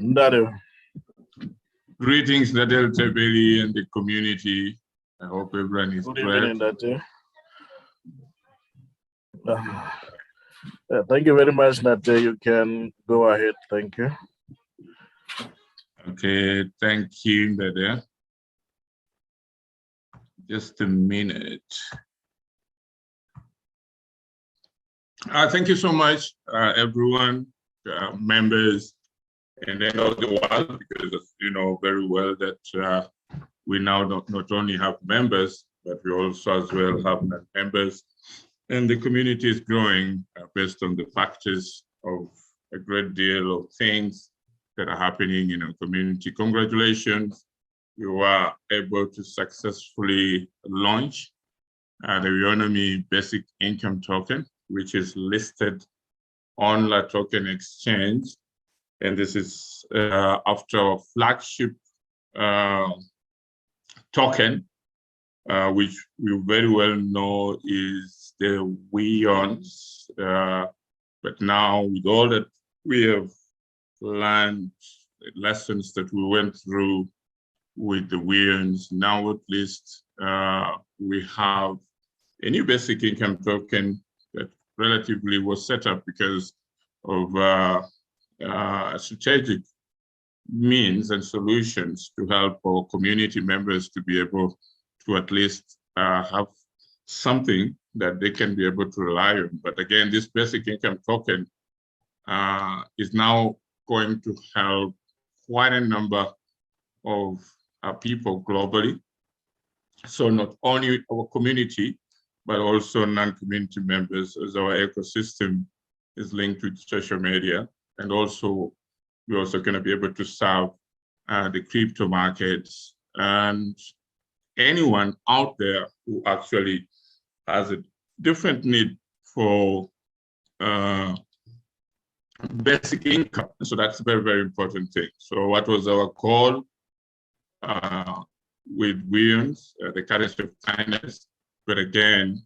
Ndado. Greetings, Nadel Tebeli and the community. I hope everyone is Good great. evening, Ndado. Thank you very much, Ndado. You can go ahead. Thank you. Okay, thank you, Ndado. Just a minute. Thank you so much, everyone, members, and then all the world, because you know very well that we now not only have members, but we also as well have non-members, and the community is growing based on the factors of a great deal of things that are happening in our community. Congratulations, you were able to successfully launch the Weownomy Basic Income Token, which is listed on La Token Exchange. And this is after our flagship token, which we very well know is the Weons. But now with all that we have learned, the lessons that we went through with the Weons, now at least we have a new basic income token that relatively was set up because of strategic means and solutions to help our community members to be able to at least have something that they can be able to rely on. But again, this basic income token is now going to help quite a number of people globally. So not only our community, but also non-community members, as our ecosystem is linked with social media. And also, we're also going to be able to serve the crypto markets and anyone out there who actually has a different need for basic income. So that's a very, very important thing. So what was our call with Weons, the currency of kindness? But again,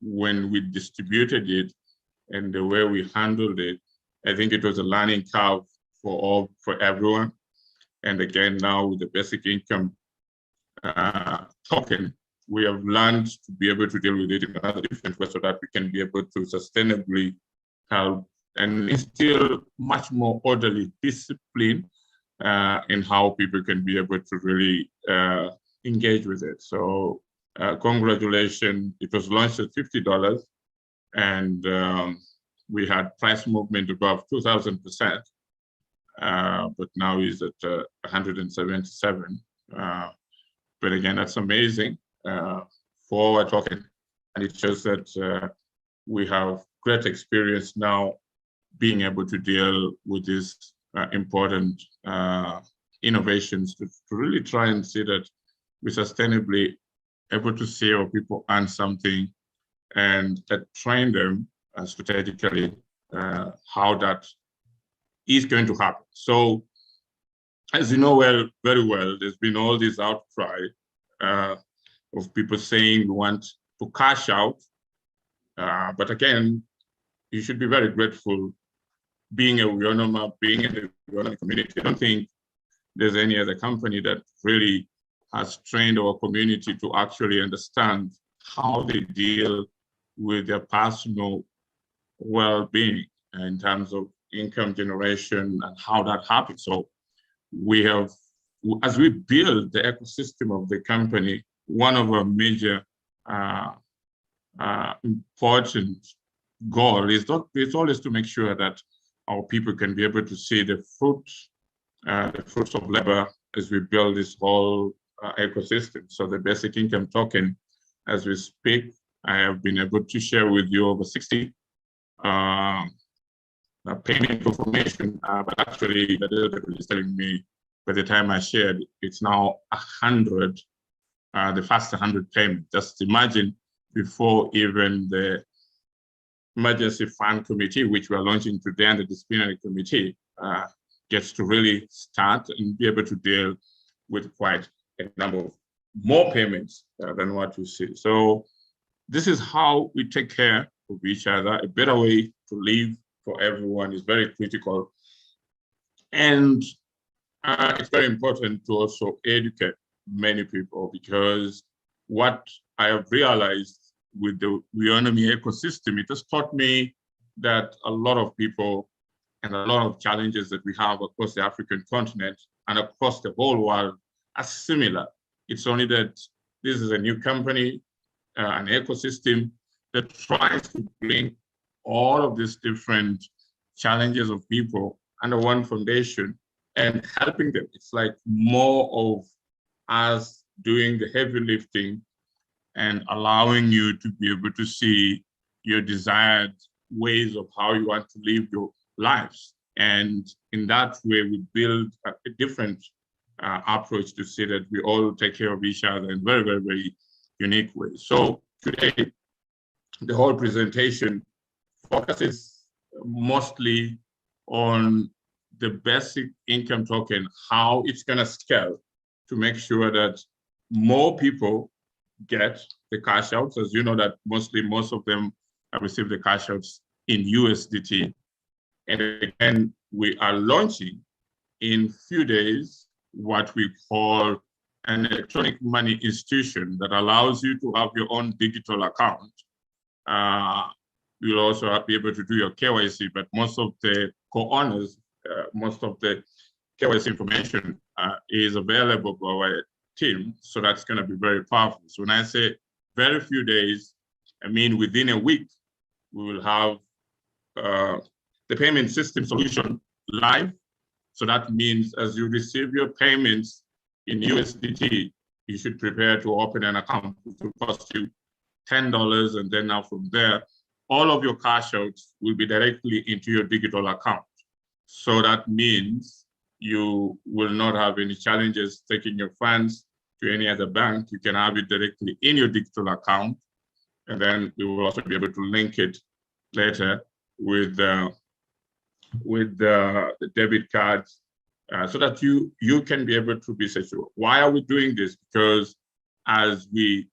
when we distributed it and the way we handled it, I think it was a learning curve for everyone. And again, now with the basic income token, we have learned to be able to deal with it in another different way so that we can be able to sustainably help and instill much more orderly discipline in how people can be able to really engage with it. So congratulations, it was launched at $50 and we had price movement above 2,000%, but now is at 177. But again, that's amazing for our token. And it shows that we have great experience now being able to deal with these important innovations to really try and see that we're sustainably able to see our people earn something and train them strategically how that is going to happen. So as you know very well, there's been all this outcry of people saying we want to cash out. But again, you should be very grateful being a Weownomer, being in the Weownomy community. I don't think there's any other company that really has trained our community to actually understand how they deal with their personal well-being in terms of income generation and how that happens. So we have, as we build the ecosystem of the company, one of our major important goal is always to make sure that our people can be able to see the fruits of labor as we build this whole ecosystem. So the basic income token, as we speak, I have been able to share with you over 60 payment information, but actually the data is telling me by the time I shared, it's now 100, the first 100 payments. Just imagine before even the emergency fund committee, which we're launching today, and the disciplinary committee gets to really start and be able to deal with quite a number of more payments than what you see. So this is how we take care of each other. A better way to live for everyone is very critical. And it's very important to also educate many people, because what I have realized with the Weownomy ecosystem, it has taught me that a lot of people and a lot of challenges that we have across the African continent and across the whole world are similar. It's only that this is a new company, an ecosystem that tries to bring all of these different challenges of people under one foundation and helping them. It's like more of us doing the heavy lifting and allowing you to be able to see your desired ways of how you want to live your lives. And in that way, we build a different approach to see that we all take care of each other in very, very, very unique ways. So today, the whole presentation focuses mostly on the basic income token, how it's going to scale to make sure that more people get the cash outs. As you know, that most of them receive the cash outs in USDT. And again, we are launching in few days what we call an electronic money institution that allows you to have your own digital account. You'll also be able to do your KYC, but most of the co-owners, most of the KYC information is available by our team. So that's going to be very powerful. So when I say very few days, I mean within a week, we will have the payment system solution live. So that means as you receive your payments in USDT, you should prepare to open an account, which will cost you $10. And then now from there, all of your cash outs will be directly into your digital account. So that means you will not have any challenges taking your funds to any other bank. You can have it directly in your digital account. And then we will also be able to link it later with the debit cards so that you can be able to be secure. Why are we doing this? Because as we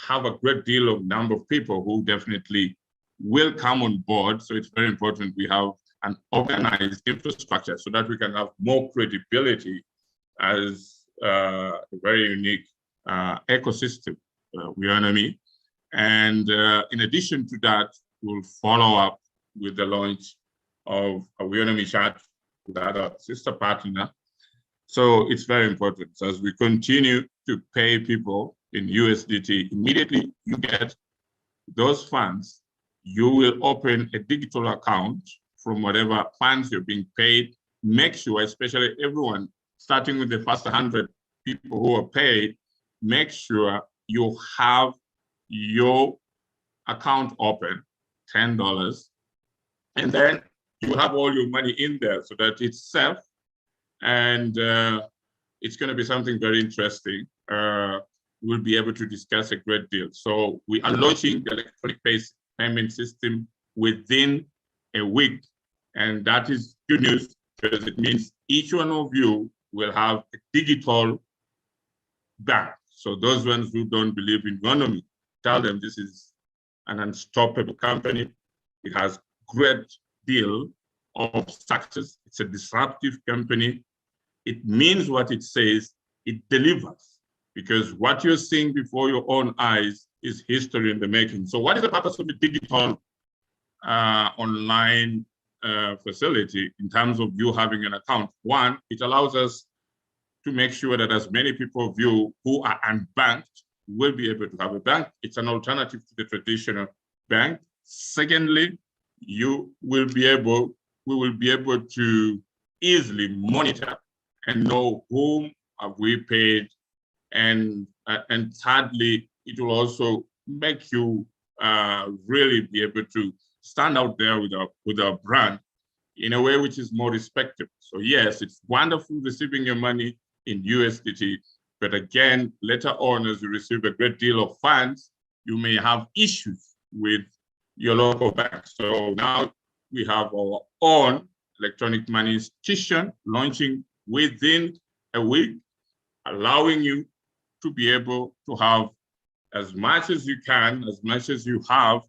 have a great deal of number of people who definitely will come on board, so it's very important we have an organized infrastructure so that we can have more credibility as a very unique ecosystem, Weownomy. And in addition to that, we'll follow up with the launch of a Weownomy chat with our sister partner. So it's very important. So as we continue to pay people in USDT, immediately you get those funds, you will open a digital account from whatever funds you're being paid. Make sure, especially everyone, starting with the first 100 people who are paid, make sure you have your account open, $10, and then you have all your money in there so that it's safe. And it's going to be something very interesting. We'll be able to discuss a great deal. So we are launching the electronic payment system within a week. And that is good news because it means each one of you will have a digital bank. So those ones who don't believe in Weownomy, tell them this is an unstoppable company. It has great deal of success. It's a disruptive company. It means what it says, it delivers, because what you're seeing before your own eyes is history in the making. So what is the purpose of the digital online facility in terms of you having an account? One, it allows us to make sure that as many people of you who are unbanked will be able to have a bank. It's an alternative to the traditional bank. Secondly, we will be able to easily monitor and know whom have we paid. And thirdly, it will also make you really be able to stand out there with our brand in a way which is more respectable. So yes, it's wonderful receiving your money in USDT, but again, later on, as you receive a great deal of funds, you may have issues with your local bank. So now we have our own electronic money institution launching within a week, allowing you to be able to have as much as you can, as much as you have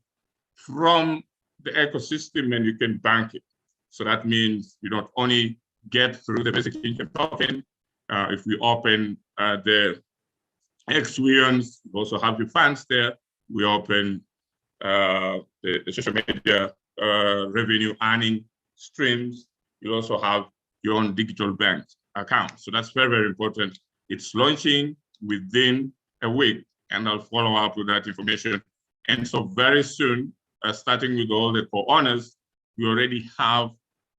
from the ecosystem, and you can bank it. So that means you not only get through the basic income token. If we open the Weowns, you also have your funds there. We open the social media revenue earning streams. You also have your own digital bank account. So that's very, very important. It's launching within a week, and I'll follow up with that information. And so very soon, starting with all the co-owners, you already have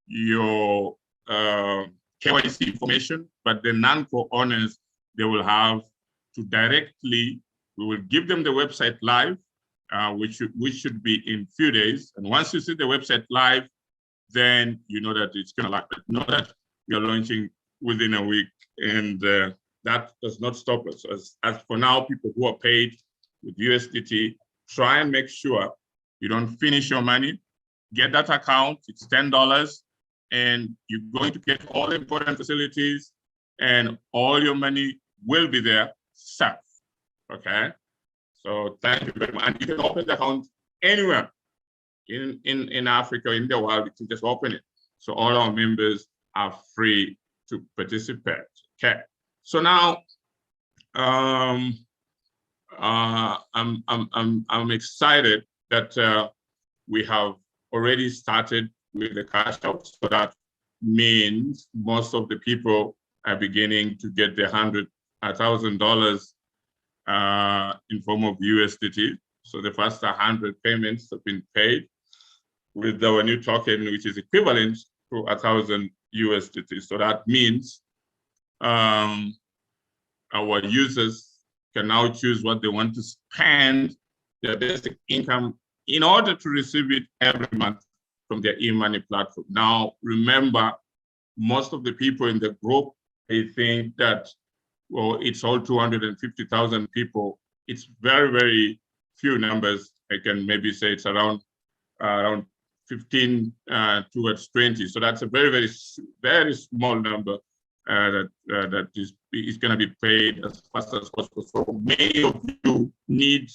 your KYC information, but the non-co-owners, they will have to directly, we will give them the website live, which should be in few days. And once you see the website live, then you know that it's going to know that you're launching within a week. And that does not stop us. As for now, people who are paid with USDT, try and make sure you don't finish your money. Get that account, it's $10, and you're going to get all the important facilities, and all your money will be there safe. Okay? So thank you very much. And you can open the account anywhere in Africa, in the world. You can just open it. So all our members are free to participate. Okay. So now I'm excited that we have already started with the cash out. So that means most of the people are beginning to get the $100,000 in form of USDT. So the first 100 payments have been paid with our new token, which is equivalent to 1,000 USDT. So that means our users can now choose what they want to spend their basic income in order to receive it every month from their e-money platform. Now, remember, most of the people in the group, they think that, well, it's all 250,000 people. It's very, very few numbers. I can maybe say it's around 15 towards 20. So that's a very, very, very small number that is going to be paid as fast as possible. So many of you need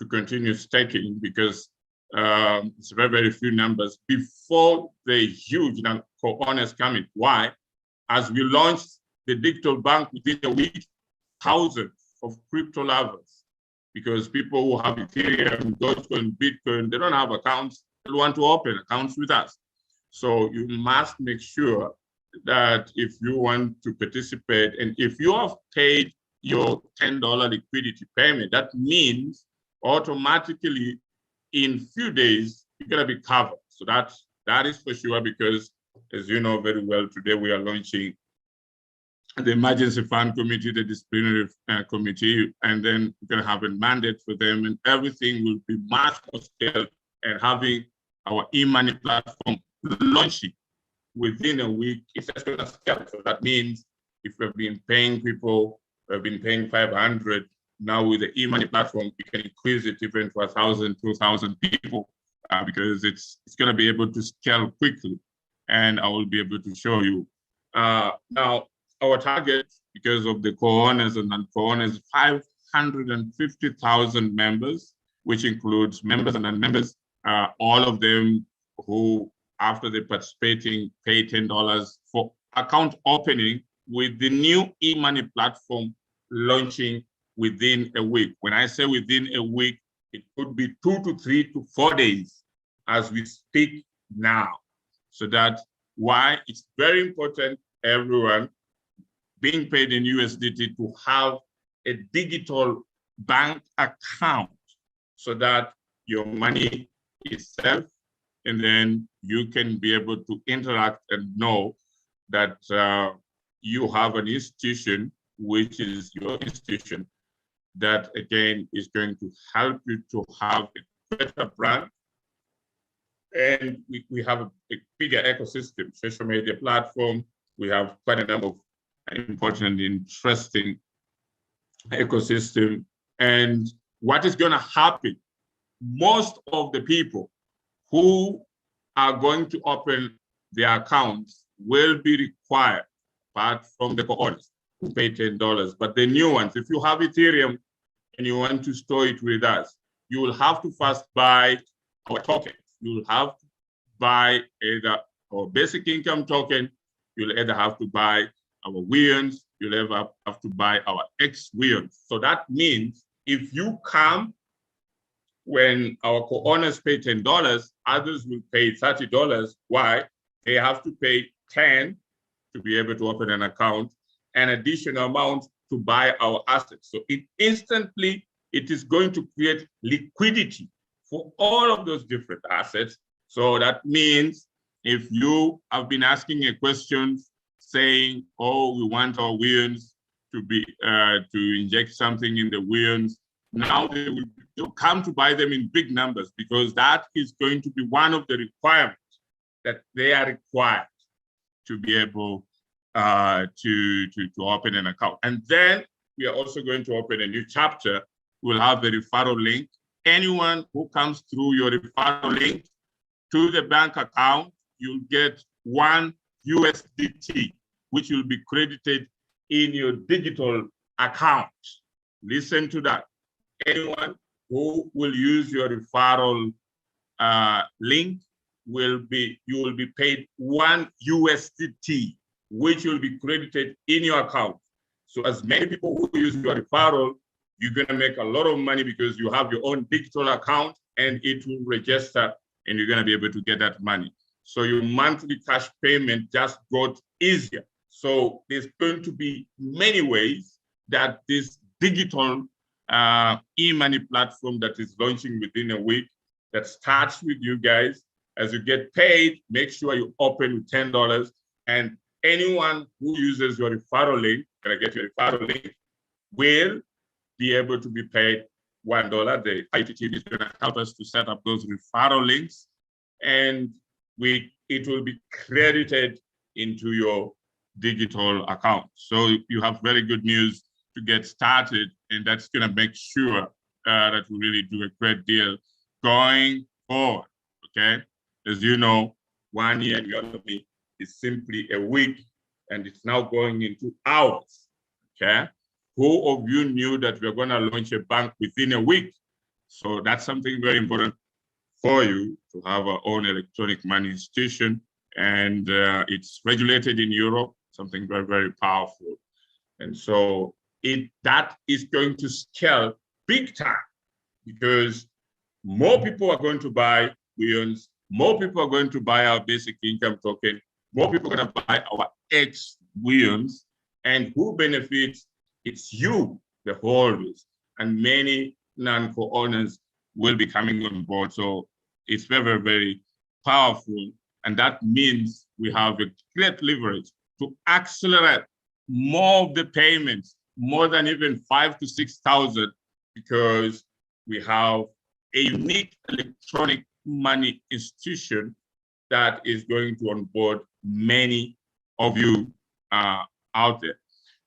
to continue staking because it's very, very few numbers before the huge co-owners come in. Why? As we launched the digital bank within a week, thousands of crypto lovers, because people who have Ethereum, Dogecoin, Bitcoin, they don't have accounts, they want to open accounts with us. So you must make sure that if you want to participate, and if you have paid your $10 liquidity payment, that means automatically in few days, you're going to be covered. So that is for sure, because as you know very well, today we are launching the Emergency Fund Committee, the Disciplinary Committee, and then we're going to have a mandate for them, and everything will be much more scaled, and having our e-money platform launching within a week is just going to scale. So that means if we've been paying people, we've been paying 500, now with the e-money platform, we can increase it even to 1,000, 2,000 people because it's going to be able to scale quickly, and I will be able to show you. Now, our target, because of the co-owners and non-co-owners, 550,000 members, which includes members and non-members, all of them who, after they participating, pay $10 for account opening with the new e-money platform launching within a week. When I say within a week, it could be 2 to 3 to 4 days as we speak now. So that's why it's very important, everyone being paid in USDT, to have a digital bank account so that your money is safe, and then you can be able to interact and know that you have an institution, which is your institution, that again is going to help you to have a better brand. And we have a bigger ecosystem, social media platform. We have quite a number of important and interesting ecosystem. And what is going to happen, most of the people who are going to open their accounts will be required, apart from the co-owners who pay $10. But the new ones, if you have Ethereum and you want to store it with us, you will have to first buy our tokens. You will have to buy either our basic income token you'll either have to buy our Weowns, you'll ever have to buy our ex-Weowns. So that means if you come when our co-owners pay $10, others will pay $30. Why? They have to pay 10 to be able to open an account, an additional amount to buy our assets. So it is going to create liquidity for all of those different assets. So that means if you have been asking a question saying, oh, we want our Weowns to inject something in the Weowns, now they'll come to buy them in big numbers, because that is going to be one of the requirements that they are required to be able to open an account. And then we are also going to open a new chapter. We'll have the referral link. Anyone who comes through your referral link to the bank account, you'll get $1 USDT, which will be credited in your digital account. Listen to that. Anyone who will use your referral link you will be paid $1 USDT, which will be credited in your account. So as many people who use your referral, you're going to make a lot of money because you have your own digital account and it will register and you're going to be able to get that money. So your monthly cash payment just got easier. So there's going to be many ways that this digital e-money platform that is launching within a week, that starts with you guys. As you get paid, make sure you open with $10. And anyone who uses your referral link, gonna get your referral link, will be able to be paid $1. The ITT is gonna help us to set up those referral links, and it will be credited into your digital account. So you have very good news to get started, and that's gonna make sure that we really do a great deal going forward, okay? As you know, 1 year in Weownomy is simply a week, and it's now going into hours, okay? Who of you knew that we're gonna launch a bank within a week? So that's something very important for you, to have our own electronic money institution, and it's regulated in Europe, something very, very powerful. And so that is going to scale big time, because more people are going to buy Weowns, more people are going to buy our basic income token, more people are going to buy our ex-Weowns, and who benefits? It's you, the holders, and many non-co-owners will be coming on board. So it's very, very, very powerful, and that means we have a great leverage to accelerate more of the payments, more than even 5,000 to 6,000, because we have a unique electronic money institution that is going to onboard many of you out there.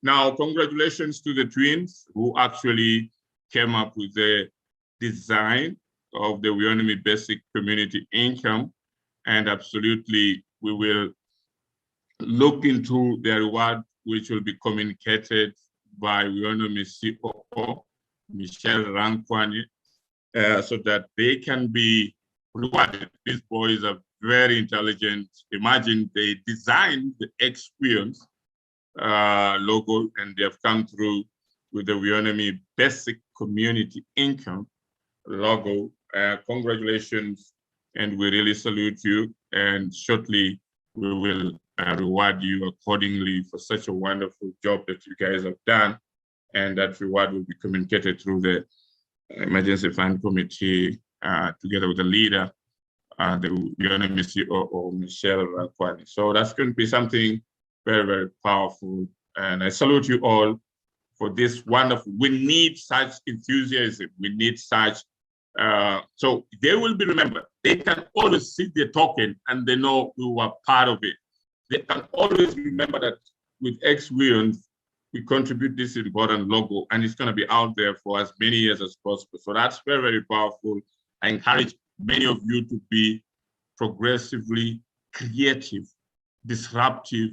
Now, congratulations to the twins who actually came up with the design of the Weownomy Basic Community Income, and absolutely we will look into the reward, which will be communicated by Weownomy COO, Michelle Rankwani, so that they can be rewarded. These boys are very intelligent. Imagine they designed the ex-Weowns logo, and they have come through with the Weownomy Basic Community Income logo. Congratulations, and we really salute you. And shortly, we will reward you accordingly for such a wonderful job that you guys have done. And that reward will be communicated through the Emergency Fund Committee, together with the leader, the Weownomy COO, Michelle Rankwani. So that's going to be something very, very powerful. And I salute you all for this wonderful. We need such enthusiasm. We need such, so they will be remembered. They can always see the token and they know we were part of it. They can always remember that with ex-Weowns, we contribute this important logo, and it's going to be out there for as many years as possible. So that's very, very powerful. I encourage many of you to be progressively creative, disruptive,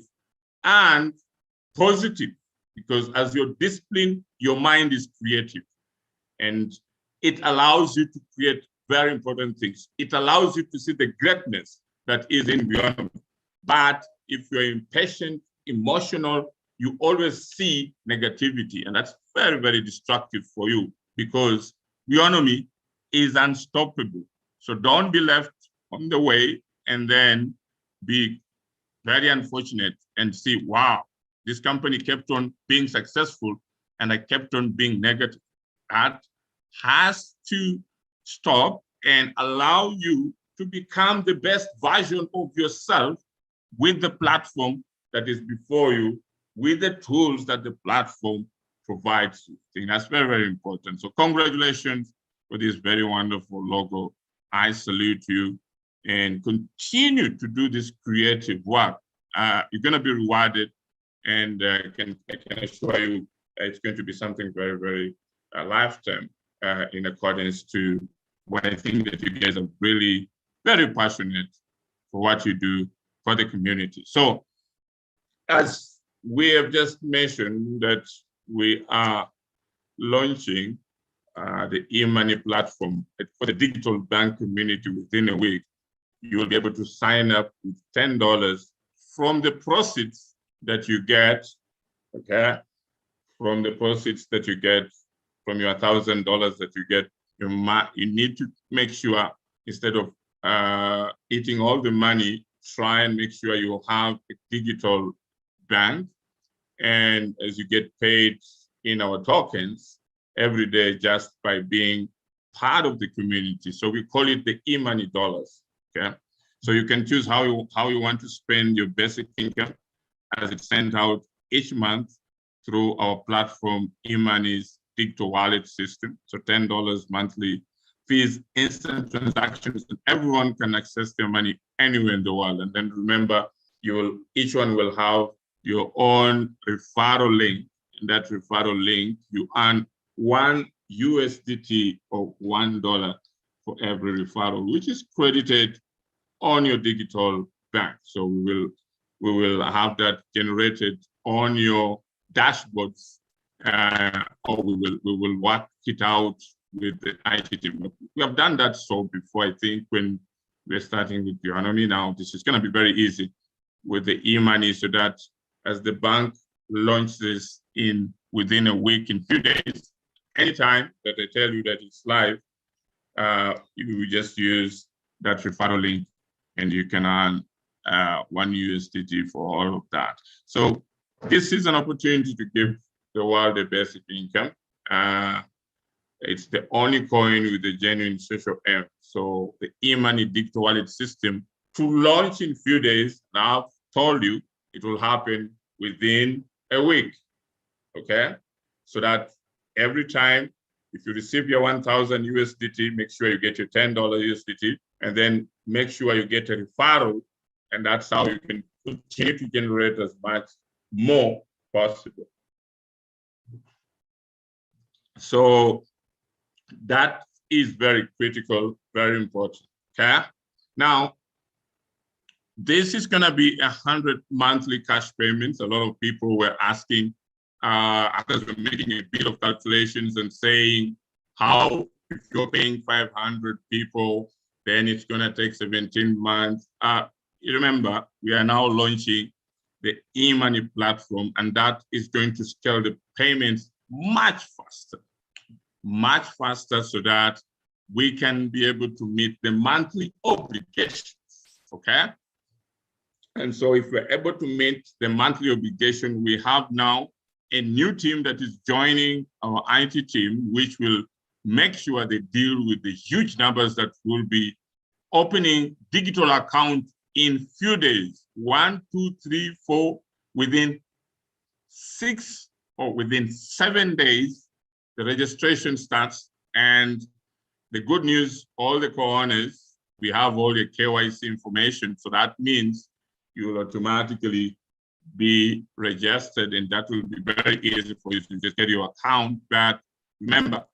and positive, because as you're disciplined, your mind is creative, and it allows you to create very important things. It allows you to see the greatness that is in Weownomy, but if you're impatient, emotional, you always see negativity, and that's very, very destructive for you, because Weownomy is unstoppable. So don't be left on the way and then be very unfortunate and see, wow, this company kept on being successful and I kept on being negative. That has to stop and allow you to become the best version of yourself with the platform that is before you, with the tools that the platform provides you. I think that's very, very important. So congratulations for this very wonderful logo. I salute you, and continue to do this creative work. You're going to be rewarded, and I can assure you it's going to be something very, very lifetime in accordance to what I think that you guys are really very passionate for what you do for the community. So as we have just mentioned that we are launching the e-money platform for the digital bank community within a week. You will be able to sign up with $10 from the proceeds that you get, okay? From the proceeds that you get from your $1,000 that you get, you need to make sure, instead of eating all the money, try and make sure you have a digital bank. And as you get paid in our tokens every day just by being part of the community. So we call it the e-money dollars, okay? So you can choose how you want to spend your basic income as it's sent out each month through our platform, e-money's digital wallet system. So $10 monthly fees, instant transactions, and everyone can access their money anywhere in the world. And then remember, each one will have your own referral link. In that referral link, you earn $1 USDT or $1 for every referral, which is credited on your digital bank. So we will have that generated on your dashboards, or we will work it out with the IT team. We have done that so before, I think, when we're starting with Weownomy. Now this is going to be very easy with the e-money, so that as the bank launches within a week, in few days, anytime that I tell you that it's live, you will just use that referral link and you can earn $1 USDT for all of that. So this is an opportunity to give the world a basic income. It's the only coin with a genuine social aim. So the e-money digital wallet system to launch in few days. Now I've told you it will happen within a week, okay? So that every time, if you receive your 1,000 USDT, make sure you get your $10 USDT, and then make sure you get a referral, and that's how you can continue to generate as much more possible. So that is very critical, very important, okay? Now, this is gonna be 100 monthly cash payments. A lot of people were asking, others were making a bit of calculations and saying, how, if you're paying 500 people, then it's gonna take 17 months. You remember, we are now launching the e-money platform, and that is going to scale the payments much faster, so that we can be able to meet the monthly obligations, okay? And so if we're able to meet the monthly obligation, we have now a new team that is joining our IT team, which will make sure they deal with the huge numbers that will be opening digital accounts in few days, 1, 2, 3, 4, within 6 or within 7 days, the registration starts. And the good news, all the co-owners, we have all your KYC information. So that means you will automatically be registered, and that will be very easy for you to just get your account back. Remember,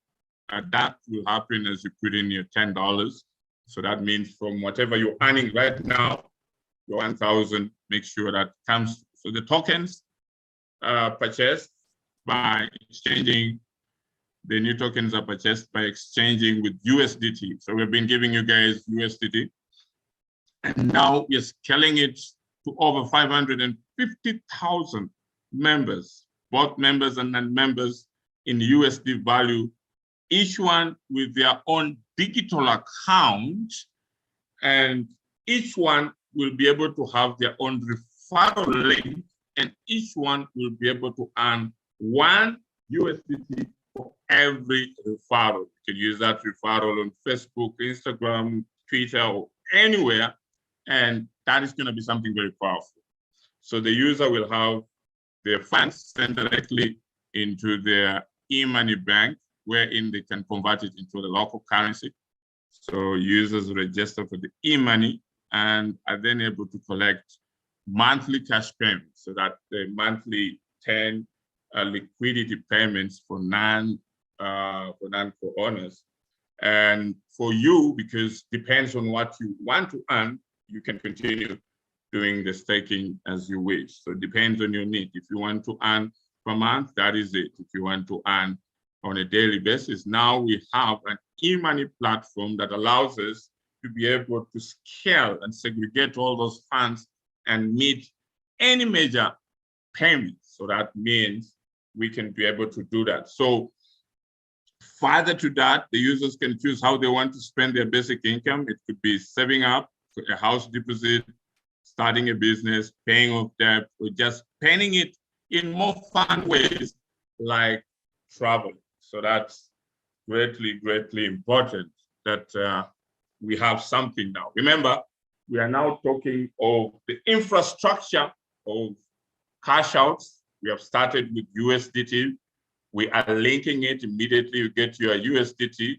that will happen as you put in your $10. So that means from whatever you're earning right now, your 1,000, make sure that comes. So the tokens purchased by exchanging, the new tokens are purchased by exchanging with USDT. So we've been giving you guys USDT, and now we're scaling it to over 550,000 members, both members and non-members in USD value, each one with their own digital account, and each one will be able to have their own referral link, and each one will be able to earn 1 USDT for every referral. You can use that referral on Facebook, Instagram, Twitter, or anywhere, and that is going to be something very powerful. So the user will have their funds sent directly into their e-money bank, wherein they can convert it into the local currency. So users register for the e-money and are then able to collect monthly cash payments, so that the monthly 10 liquidity payments for non-co-owners. And for you, because depends on what you want to earn, you can continue doing the staking as you wish. So it depends on your need. If you want to earn per month, that is it. If you want to earn on a daily basis, now we have an e-money platform that allows us to be able to scale and segregate all those funds and meet any major payments. So that means we can be able to do that. So further to that, the users can choose how they want to spend their basic income. It could be saving up for a house deposit, starting a business, paying off debt, or just spending it in more fun ways like travel. So that's greatly, greatly important that we have something now. Remember, we are now talking of the infrastructure of cash outs. We have started with USDT. We are linking it immediately. You get your USDT.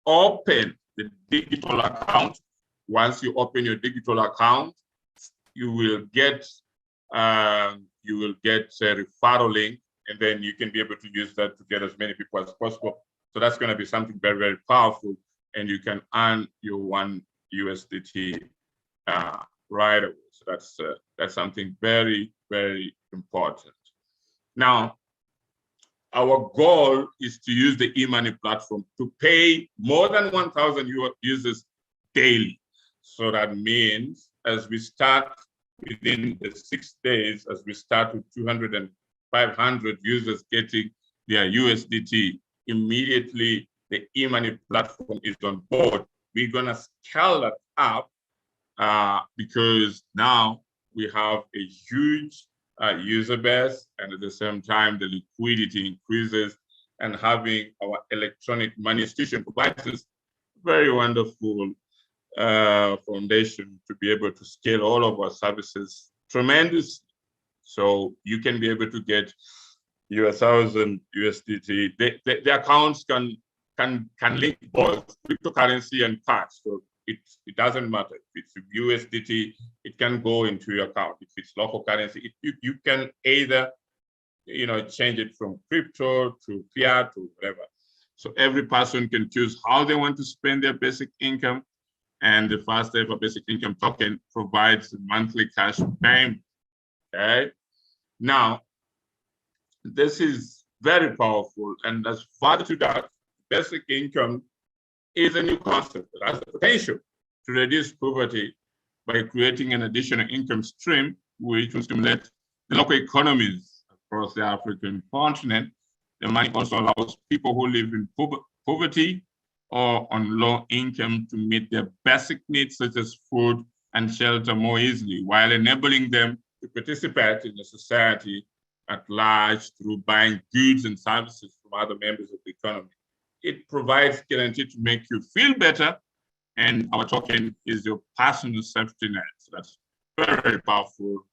Open the digital account. Once you open your digital account, you will get a referral link, and then you can be able to use that to get as many people as possible. So that's going to be something very, very powerful, and you can earn your 1 USDT right away. So that's something very, very important. Now, our goal is to use the e-money platform to pay more than 1,000 users daily. So that means as we start within the 6 days, as we start with 200 and 500 users getting their USDT, immediately the e-money platform is on board. We're gonna scale that up because now we have a huge user base, and at the same time, the liquidity increases, and having our electronic money institution provides us very wonderful foundation to be able to scale all of our services tremendously. So you can be able to get your 1,000 USDT. The accounts can link both cryptocurrency and cash. So it doesn't matter. If it's USDT, it can go into your account. If it's local currency, you can either change it from crypto to fiat or whatever. So every person can choose how they want to spend their basic income, and the first ever basic income token provides monthly cash payment. Okay. Now, this is very powerful, and as further to that, basic income is a new concept that has the potential to reduce poverty by creating an additional income stream, which will stimulate the local economies across the African continent. The money also allows people who live in poverty or on low income to meet their basic needs, such as food and shelter, more easily, while enabling them to participate in the society at large through buying goods and services from other members of the economy. It provides guarantee to make you feel better, and our token is your personal safety net. So that's very, very powerful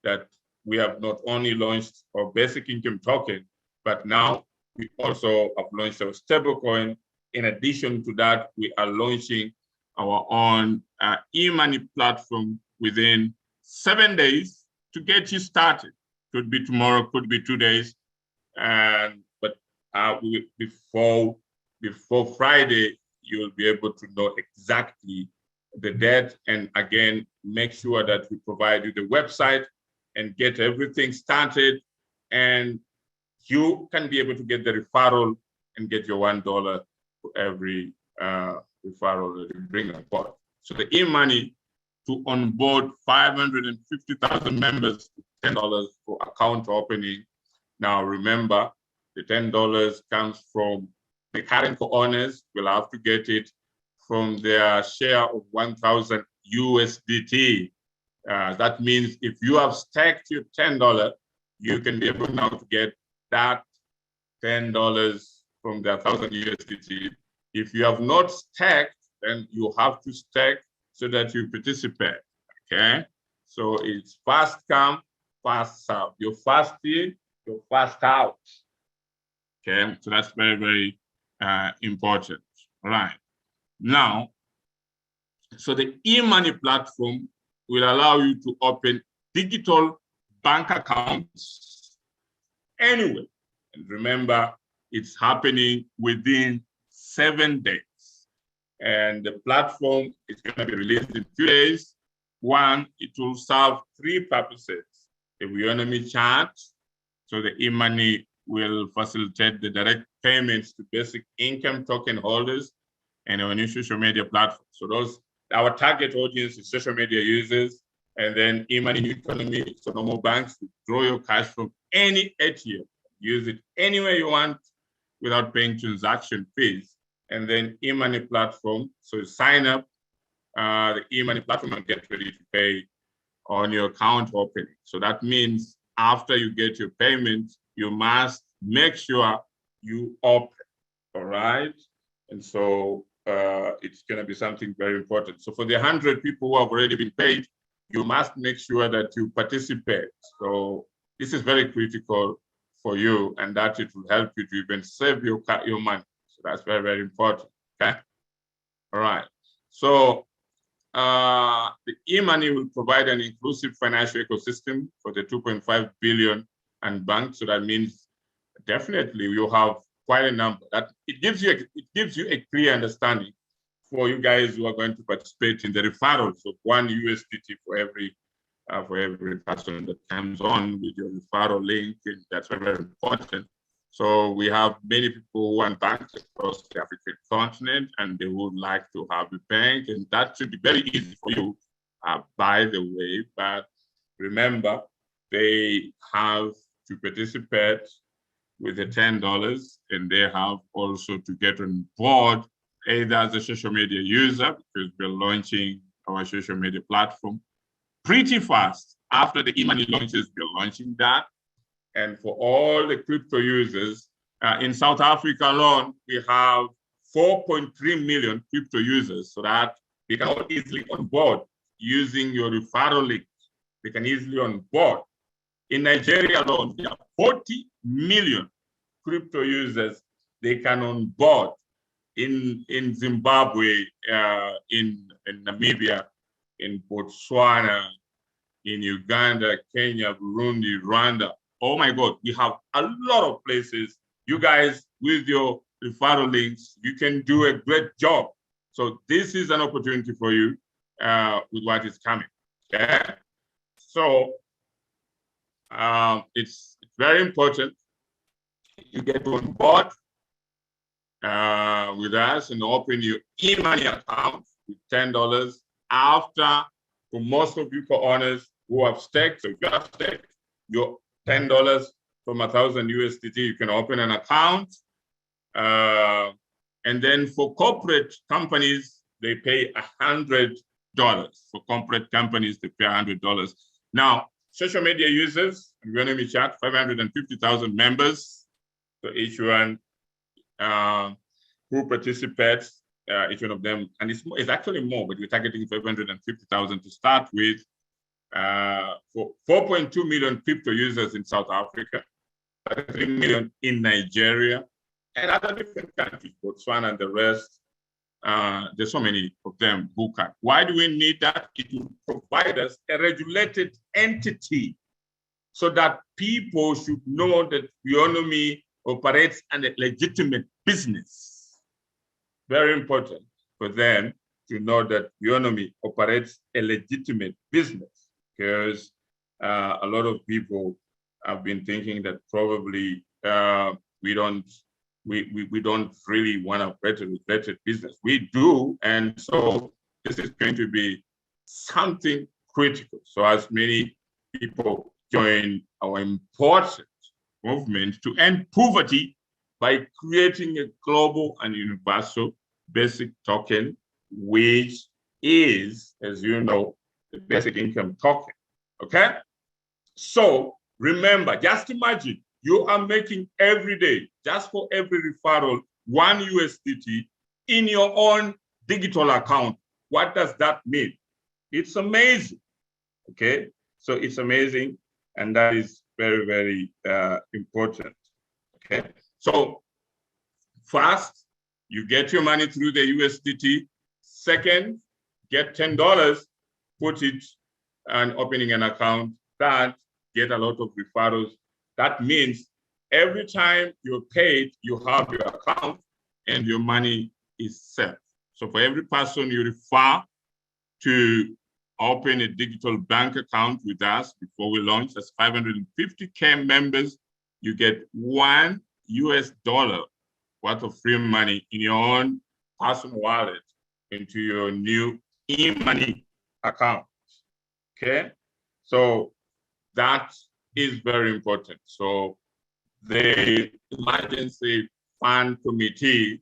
that we have not only launched our basic income token, but now we also have launched our stablecoin. In addition to that, we are launching our own e-money platform within 7 days to get you started. Could be tomorrow, could be 2 days, but before Friday, you'll be able to know exactly the date. And again, make sure that we provide you the website and get everything started. And you can be able to get the referral and get your $1 for every referral that you bring on board. So the e-money to onboard 550,000 members to $10 for account opening. Now remember, the $10 comes from the current co-owners will have to get it from their share of 1,000 USDT. That means if you have staked your $10, you can be able now to get that $10 from the 1,000 USDT. If you have not staked, then you have to stake so that you participate, okay? So it's fast come, fast out. You're fast in, you're fast out, okay? So that's very, very important, all right? Now, so the e-money platform will allow you to open digital bank accounts anywhere. And remember, it's happening within 7 days. And the platform is going to be released in 2 days. One, it will serve 3 purposes. The Weownomy chat, so the e-money will facilitate the direct payments to basic income token holders and our new social media platform. So those, our target audience is social media users, and then e-money new economy, so normal banks withdraw your cash from any ATM, use it anywhere you want without paying transaction fees. And then e-money platform, so you sign up the e-money platform and get ready to pay on your account opening. So that means after you get your payment, you must make sure you open, all right? And so it's gonna be something very important. So for the 100 people who have already been paid, you must make sure that you participate. So this is very critical for you, and that it will help you to even save your money. So that's very, very important, okay? All right, so the e-money will provide an inclusive financial ecosystem for the 2.5 billion unbanked. So that means definitely you have quite a number. That it gives you a clear understanding for you guys who are going to participate in the referrals of 1 USDT for every person that comes on with your referral link, and that's very, very important. So we have many people who are banked across the African continent, and they would like to have a bank, and that should be very easy for you, by the way. But remember, they have to participate with the $10, and they have also to get on board either as a social media user, because we're launching our social media platform pretty fast. After the e-money launches, we're launching that. And for all the crypto users, in South Africa alone, we have 4.3 million crypto users, so that they can all easily on board using your referral link. They can easily on board. In Nigeria alone, we have 40 million crypto users. They can on board. In Zimbabwe, in Namibia, in Botswana, in Uganda, Kenya, Burundi, Rwanda. Oh my God, we have a lot of places. You guys, with your referral links, you can do a great job. So this is an opportunity for you with what is coming. Okay? So it's very important you get on board with us and open your e-money account with $10 after, for most of you co-owners who have staked, so if you have staked your $10 from 1,000 USDT, you can open an account. And then for corporate companies, they pay $100. For corporate companies, they pay $100. Now, social media users, Weownomy chat, 550,000 members. So each one who participates, each one of them, and it's actually more, but we're targeting 550,000 to start with. For 4.2 million crypto users in South Africa, 3 million in Nigeria, and other different countries, Botswana and the rest. There's so many of them who can. Why do we need that? It will provide us a regulated entity so that people should know that Weownomy operates a legitimate business. Very important for them to know that Weownomy operates a legitimate business, because a lot of people have been thinking that probably we don't really want to operate a regulated business. We do, and so this is going to be something critical. So as many people join our important movement to end poverty by creating a global and universal basic token, which is, as you know, the basic income token, okay? So remember, just imagine you are making every day, just for every referral, $1 USDT in your own digital account. What does that mean? It's amazing, okay? So it's amazing, and that is very, very important, okay? So first, you get your money through the USDT. Second, get $10, put it and opening an account. Third, get a lot of referrals. That means every time you're paid, you have your account and your money is set. So for every person you refer to open a digital bank account with us before we launch, as 550K members, you get $1 worth of free money in your own personal wallet into your new e-money account, okay? So that is very important. So the Emergency Fund Committee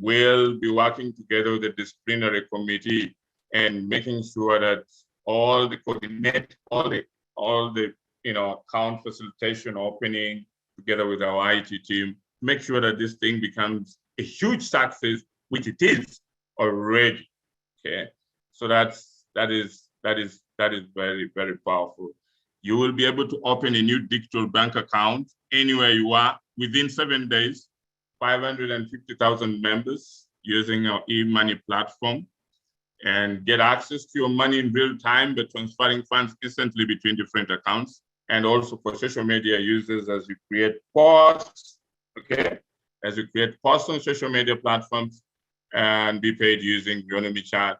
will be working together with the Disciplinary Committee and making sure that all the account facilitation opening together with our IT team, make sure that this thing becomes a huge success, which it is already. Okay, so that is very, very powerful. You will be able to open a new digital bank account anywhere you are within 7 days. 550,000 members using our e-money platform, and get access to your money in real time by transferring funds instantly between different accounts. And also for social media users, as you create posts, okay? As you create posts on social media platforms and be paid using Weownomy chat.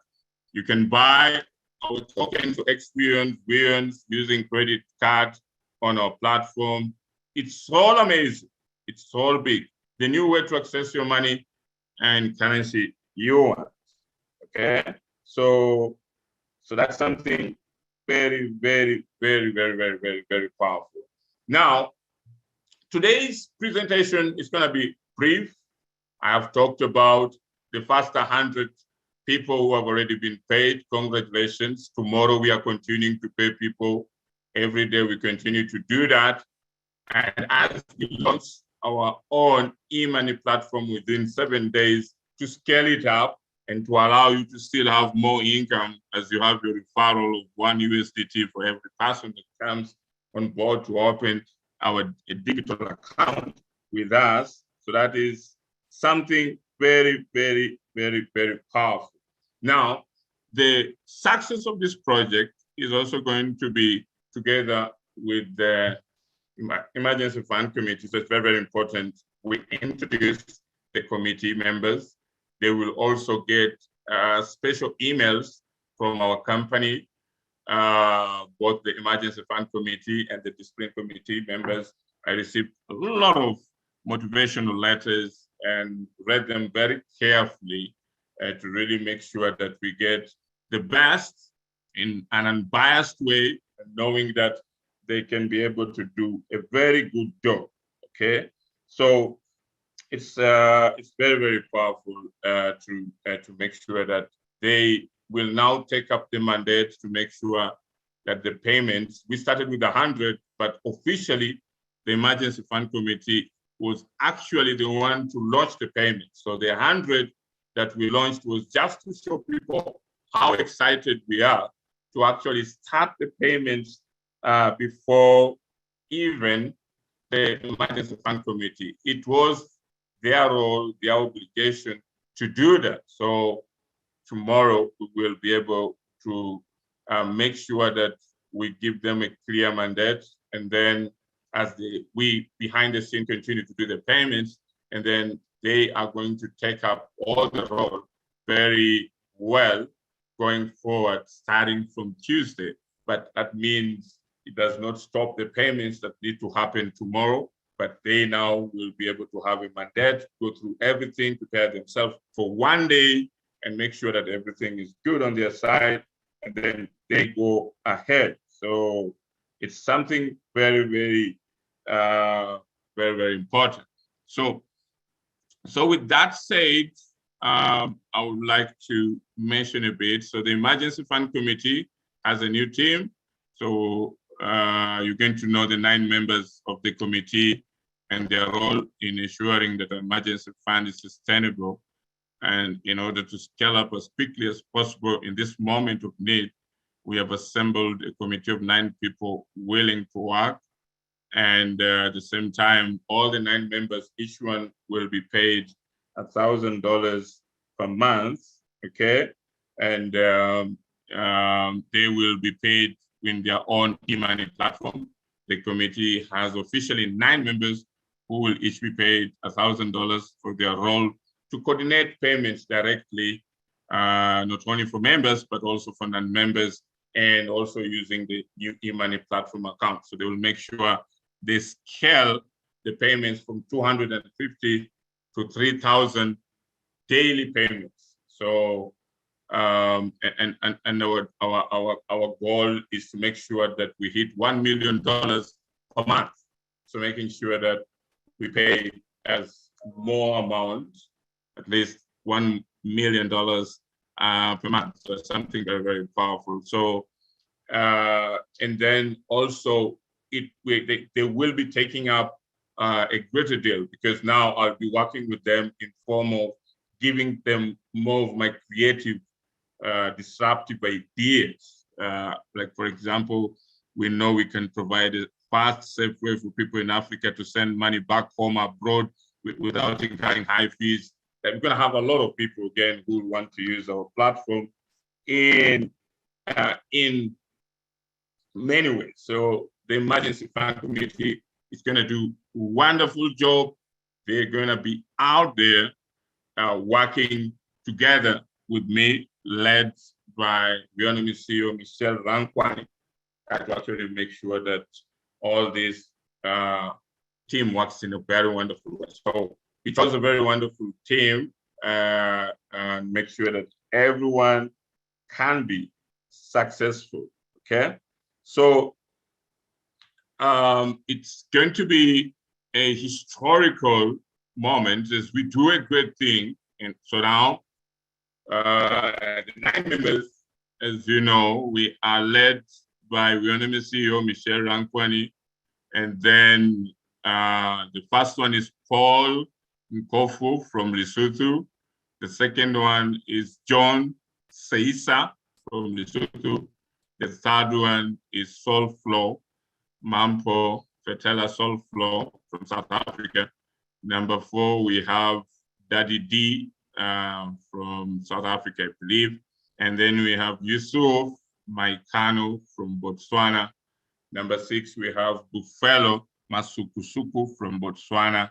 You can buy our token to experience Weowns using credit card on our platform. It's all amazing. It's all big. The new way to access your money and currency you want, okay? So that's something very, very, very, very, very, very, very powerful. Now, today's presentation is going to be brief. I have talked about the first 100 people who have already been paid. Congratulations. Tomorrow we are continuing to pay people. Every day we continue to do that. And as we launch our own e-money platform within 7 days to scale it up and to allow you to still have more income as you have your referral of $1 USDT for every person that comes on board to open our digital account with us. So that is something very, very, very, very powerful. Now, the success of this project is also going to be together with the Emergency Fund Committee. So it's very, very important we introduce the committee members. They will also get special emails from our company, both the Emergency Fund Committee and the Discipline Committee members. I received a lot of motivational letters and read them very carefully to really make sure that we get the best in an unbiased way, knowing that they can be able to do a very good job, okay? So it's very, very powerful to make sure that they will now take up the mandate to make sure that the payments, we started with 100, but officially the Emergency Fund Committee was actually the one to launch the payment. So the 100 that we launched was just to show people how excited we are to actually start the payments before even the Emergency Fund Committee. It was their role, their obligation to do that. So tomorrow we will be able to make sure that we give them a clear mandate, and then as we behind the scene continue to do the payments, and then they are going to take up all the role very well going forward, starting from Tuesday. But that means it does not stop the payments that need to happen tomorrow, but they now will be able to have a mandate, go through everything, prepare themselves for one day, and make sure that everything is good on their side, and then they go ahead. So it's something very, very, very important. So with that said, I would like to mention a bit. So the Emergency Fund Committee has a new team. So you're going to know the 9 members of the committee and their role in ensuring that the emergency fund is sustainable. And in order to scale up as quickly as possible in this moment of need, we have assembled a committee of 9 people willing to work. And at the same time, all the 9 members, each one will be paid $1,000 per month, okay? And they will be paid in their own e-money platform. The committee has officially 9 members who will each be paid $1,000 for their role to coordinate payments directly, not only for members, but also for non-members, and also using the new e-money platform account. So they will make sure they scale the payments from 250 to 3,000 daily payments. So, and our goal is to make sure that we hit $1 million per month. So making sure that we pay as more amount, at least $1 million per month. So it's something very, very powerful. So, and then also they will be taking up a greater deal, because now I'll be working with them in form of giving them more of my creative, disruptive ideas. Like, for example, we know we can provide a fast, safe way for people in Africa to send money back home abroad without incurring high fees. We're going to have a lot of people, again, who want to use our platform in many ways. So the Emergency Fund Committee is going to do a wonderful job. They're going to be out there working together with me, led by Weownomy CEO Michelle Rankwani, to actually make sure that all this team works in a very wonderful way. So it was a very wonderful team, and make sure that everyone can be successful, okay? So it's going to be a historical moment as we do a great thing. And so now, the 9 members, as you know, we are led by Weownomy CEO Michelle Rankwani, and then the first one is Paul Nkofu from Lesotho. The second one is John Seisa from Lesotho. The third one is Solflo Mampo Fetela Solflo from South Africa. Number 4, we have Daddy D from South Africa, I believe. And then we have Yusuf Maikano from Botswana. Number 6, we have Buffalo Masukusuku from Botswana.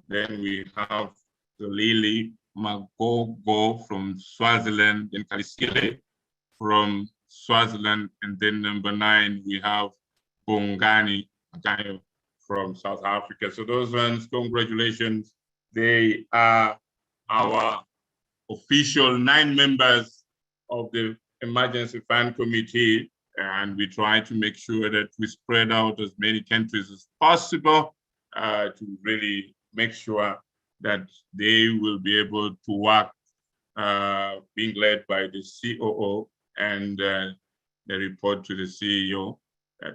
Then we have Lily Magogo from Swaziland, and Kalisile from Swaziland. And then number 9, we have Bongani Magayo from South Africa. So those ones, congratulations. They are our official 9 members of the Emergency Fund Committee, and we try to make sure that we spread out as many countries as possible to really make sure that they will be able to work, being led by the COO and the report to the CEO,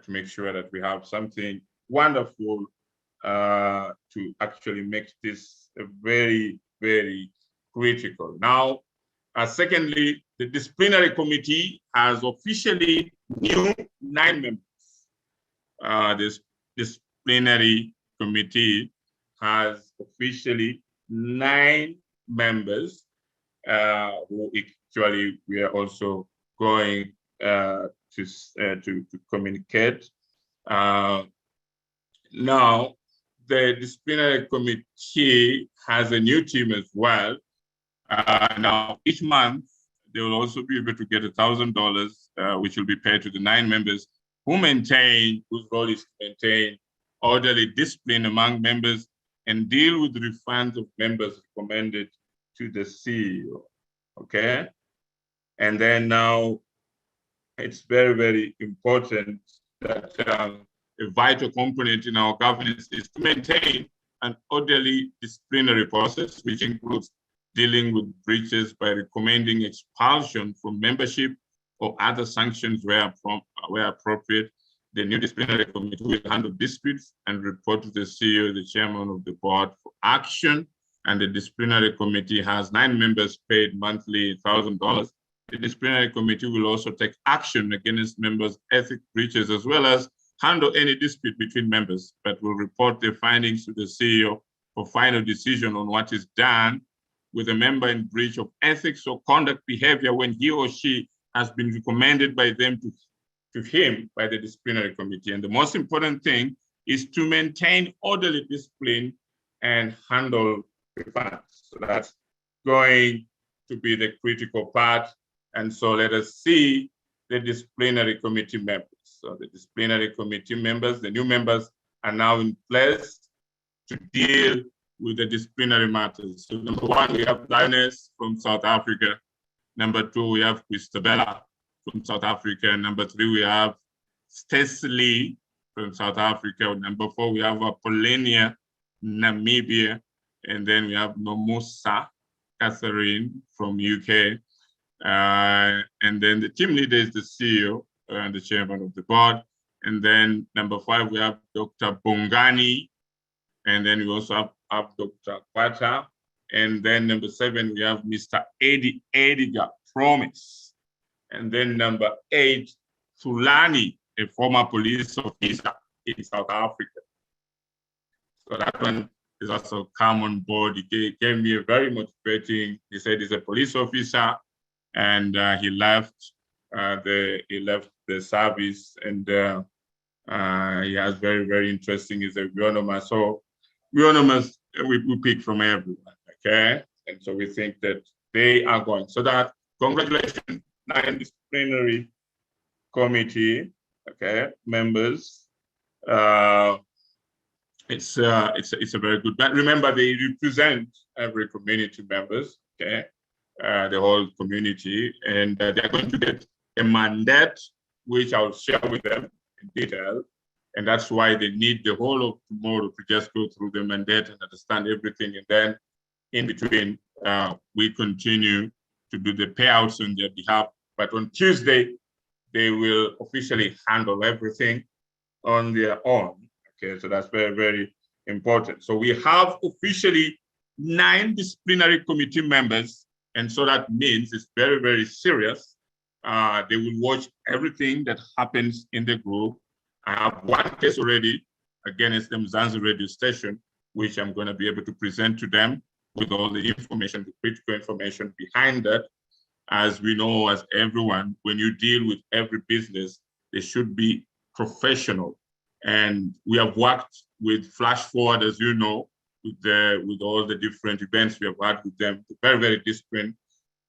to make sure that we have something wonderful to actually make this a very, very critical. Now, secondly, the Disciplinary Committee has officially new 9 members. This Disciplinary Committee has officially 9 members who actually we are also going to communicate. Now, the Disciplinary Committee has a new team as well. Now, each month, they will also be able to get $1,000, which will be paid to the 9 members whose role is to maintain orderly discipline among members and deal with refunds of members recommended to the CEO. okay? And then now it's very, very important that a vital component in our governance is to maintain an orderly disciplinary process, which includes dealing with breaches by recommending expulsion from membership or other sanctions where appropriate. The new disciplinary committee will handle disputes and report to the CEO, the chairman of the board, for action. And the disciplinary committee has 9 members paid monthly $1,000. The disciplinary committee will also take action against members' ethic breaches, as well as handle any dispute between members, but will report their findings to the CEO for final decision on what is done with a member in breach of ethics or conduct behavior when he or she has been recommended by them to him by the disciplinary committee. And the most important thing is to maintain orderly discipline and handle the funds. So that's going to be the critical part. And so let us see the disciplinary committee members. So the disciplinary committee members, the new members are now in place to deal with the disciplinary matters. So number 1, we have Lioness from South Africa. Number 2, we have Christabella from South Africa. Number 3, we have Stacey Lee from South Africa. Number 4, we have Apollonia, Namibia. And then we have Nomusa Catherine from UK. And then the team leader is the CEO and the chairman of the board. And then number 5, we have Dr. Bongani. And then we also have Dr. Kwata. And then number 7, we have Mr. Edgar Promise. And then number 8, Thulani, a former police officer in South Africa. So that one is also come on board. He gave me a very motivating, he said he's a police officer, and he left the service, and he has very, very interesting, he's a Weownomy. So Weownomers, we pick from everyone, okay? And so we think that they are going. So that, congratulations, 9 disciplinary committee, okay, members. It's a very good, but remember, they represent every community members, okay? The whole community, and they're going to get a mandate, which I'll share with them in detail. And that's why they need the whole of tomorrow to just go through the mandate and understand everything. And then in between, we continue to do the payouts on their behalf. But on Tuesday, they will officially handle everything on their own. Okay, so that's very, very important. So we have officially 9 disciplinary committee members. And so that means it's very, very serious. They will watch everything that happens in the group. I have 1 case already against the Mzansi radio station, which I'm going to be able to present to them with all the information, the critical information behind that. As we know, as everyone, when you deal with every business, they should be professional. And we have worked with Flash Forward, as you know, with all the different events we have had with them, very, very disciplined.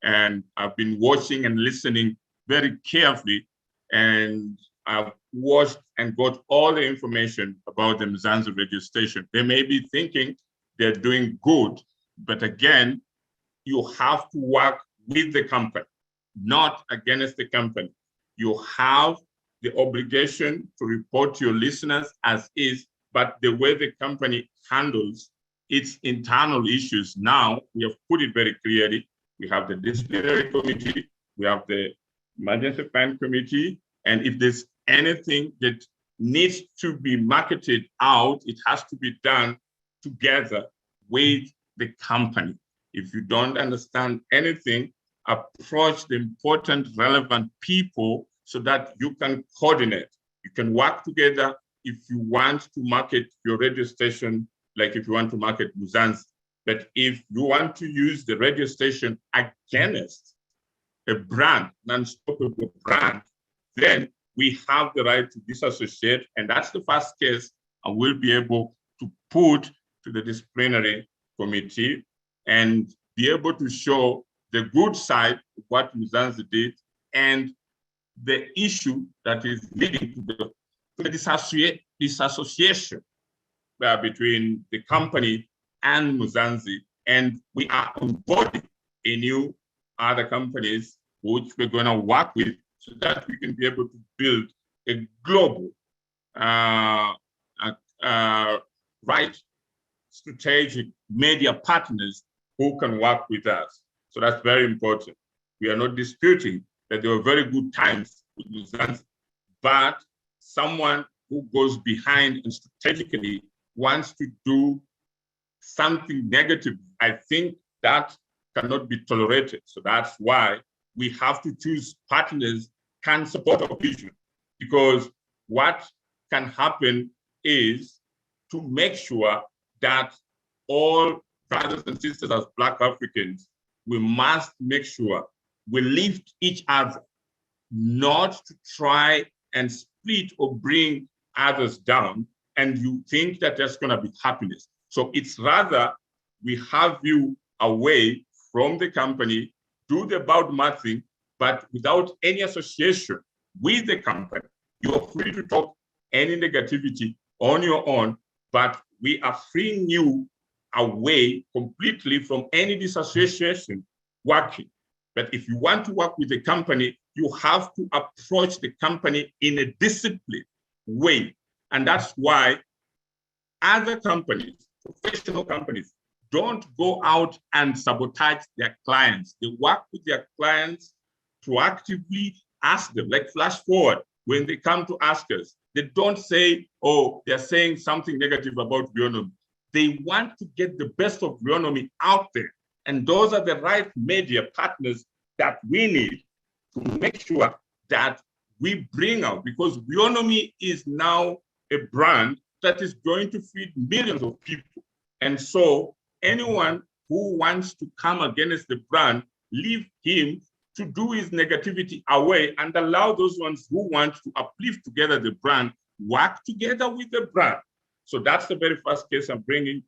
And I've been watching and listening very carefully, and I've watched and got all the information about the Mzansi radio station. They may be thinking they're doing good, but again, you have to work with the company, not against the company. You have the obligation to report to your listeners as is, but the way the company handles its internal issues now, we have put it very clearly. We have the disciplinary committee, we have the emergency fund committee, and if there's anything that needs to be marketed out, it has to be done together with the company. If you don't understand anything, approach the important, relevant people so that you can coordinate. You can work together if you want to market your radio station, like if you want to market Mzansi. But if you want to use the radio station against a brand, an unstoppable brand, then we have the right to disassociate. And that's the first case I will be able to put to the disciplinary committee and be able to show the good side of what Mzansi did and the issue that is leading to the disassociation between the company and Mzansi. And we are onboarding a new other companies which we're going to work with so that we can be able to build a global, right strategic media partners who can work with us. So that's very important. We are not disputing that there were very good times with Zanzibar, but someone who goes behind and strategically wants to do something negative, I think that cannot be tolerated. So that's why we have to choose partners can support our vision, because what can happen is to make sure that all brothers and sisters as Black Africans, we must make sure we lift each other, not to try and split or bring others down, and you think that there's going to be happiness. So it's rather we have you away from the company, do the about mathing, but without any association with the company. You are free to talk any negativity on your own, but we are freeing you away completely from any disassociation working. But if you want to work with the company, you have to approach the company in a disciplined way. And that's why other companies, professional companies, don't go out and sabotage their clients. They work with their clients proactively, ask them, like flash forward, when they come to ask us, they don't say, oh, they're saying something negative about Weownomy. They want to get the best of Weownomy out there. And those are the right media partners that we need to make sure that we bring out, because Weownomy is now a brand that is going to feed millions of people. And so anyone who wants to come against the brand, leave him to do his negativity away and allow those ones who want to uplift together the brand, work together with the brand. So that's the very first case I'm bringing,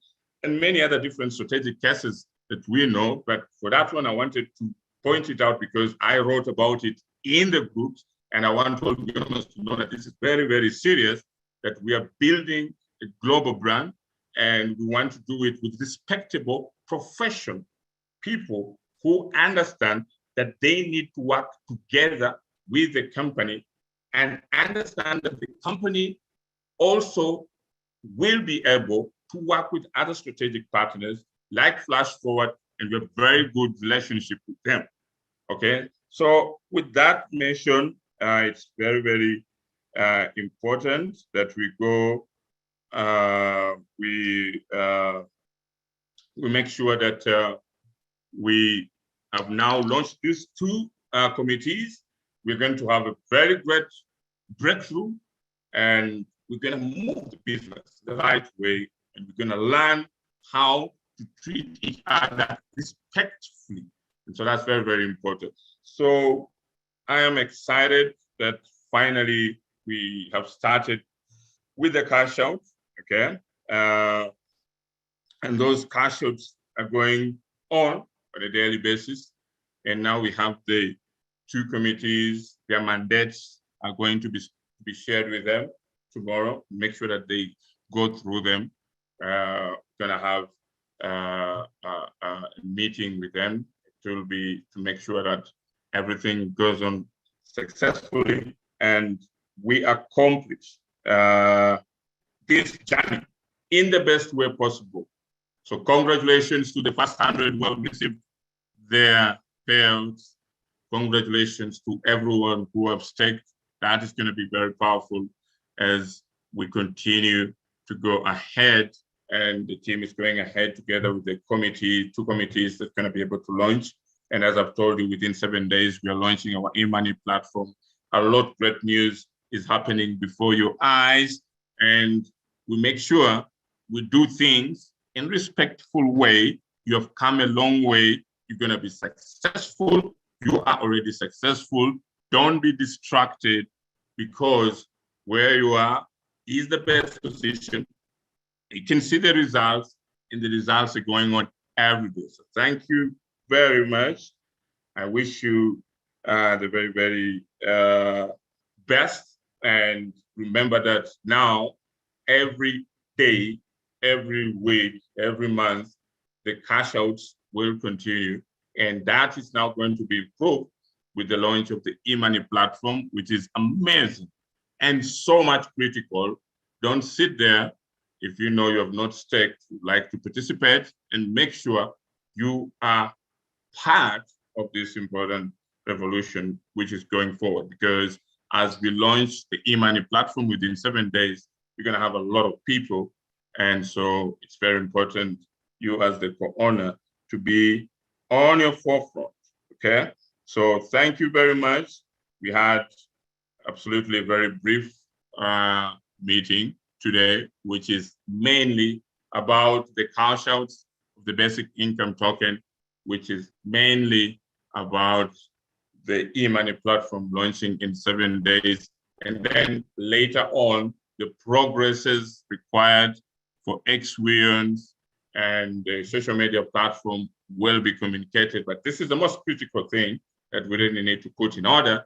and many other different strategic cases that we know. But for that one, I wanted to point it out because I wrote about it in the groups, and I want all Weowners to know that this is very, very serious, that we are building a global brand, and we want to do it with respectable, professional people who understand that they need to work together with the company and understand that the company also will be able to work with other strategic partners like Flash Forward, and we have very good relationship with them. Okay, so with that mention, it's very, very important that we go, we make sure that we have now launched these two committees. We're going to have a very great breakthrough, and we're going to move the business the right way, and we're going to learn how to treat each other respectfully. And so that's very, very important. So I am excited that finally we have started with the cash out, okay? And those cash outs are going on a daily basis. And now we have the two committees, their mandates are going to be shared with them tomorrow. Make sure that they go through them. Gonna have a meeting with them. It will be to make sure that everything goes on successfully and we accomplish this journey in the best way possible. So congratulations to the first 100 who have received their payouts. Congratulations to everyone who have staked. That is going to be very powerful as we continue to go ahead, and the team is going ahead together with the committee, two committees that's going to be able to launch. And as I've told you, within 7 days, we are launching our e-money platform. A lot of great news is happening before your eyes, and we make sure we do things in a respectful way. You have come a long way. You're going to be successful. You are already successful. Don't be distracted, because where you are is the best position. You can see the results, and the results are going on every day. So thank you very much. I wish you the very, very best. And remember that now, every day, every week, every month, the cash outs will continue. And that is now going to be improved with the launch of the e-money platform, which is amazing and so much critical. Don't sit there if you know you have not staked, like to participate and make sure you are part of this important revolution, which is going forward. Because as we launch the e-money platform within 7 days, we're going to have a lot of people. And so it's very important, you as the co-owner, to be on your forefront, okay? So thank you very much. We had absolutely a very brief meeting today, which is mainly about the cash outs of the basic income token, which is mainly about the e-money platform launching in 7 days. And then later on, the progresses required for Weownomy and the social media platform will be communicated. But this is the most critical thing that we really need to put in order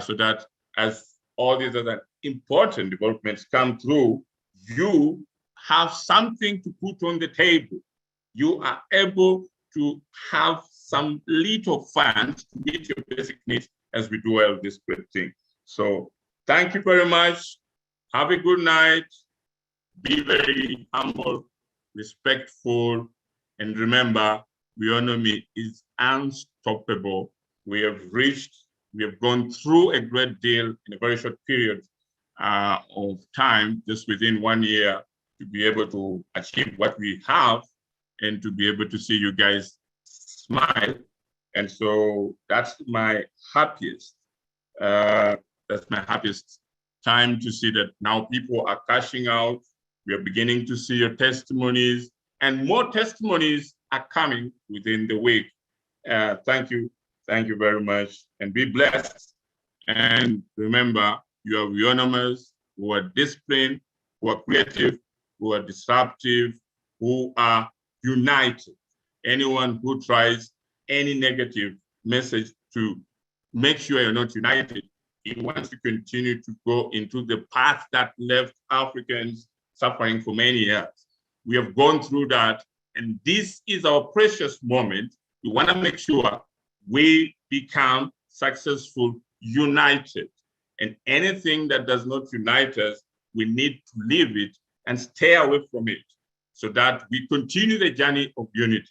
so that as all these other important developments come through, you have something to put on the table. You are able to have some little funds to meet your basic needs as we do all this great thing. So thank you very much. Have a good night. Be very humble, respectful, and remember, Weownomy is unstoppable. We have gone through a great deal in a very short period of time, just within 1 year, to be able to achieve what we have and to be able to see you guys smile. And so that's my happiest. That's my happiest time to see that now people are cashing out. We are beginning to see your testimonies, and more testimonies are coming within the week. Thank you. Thank you very much, and be blessed. And remember, you are Weownomers who are disciplined, who are creative, who are disruptive, who are united. Anyone who tries any negative message to make sure you're not united, he wants to continue to go into the path that left Africans suffering for many years. We have gone through that, and this is our precious moment. We want to make sure we become successful, united. And anything that does not unite us, we need to leave it and stay away from it so that we continue the journey of unity.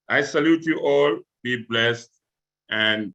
I salute you all, be blessed, and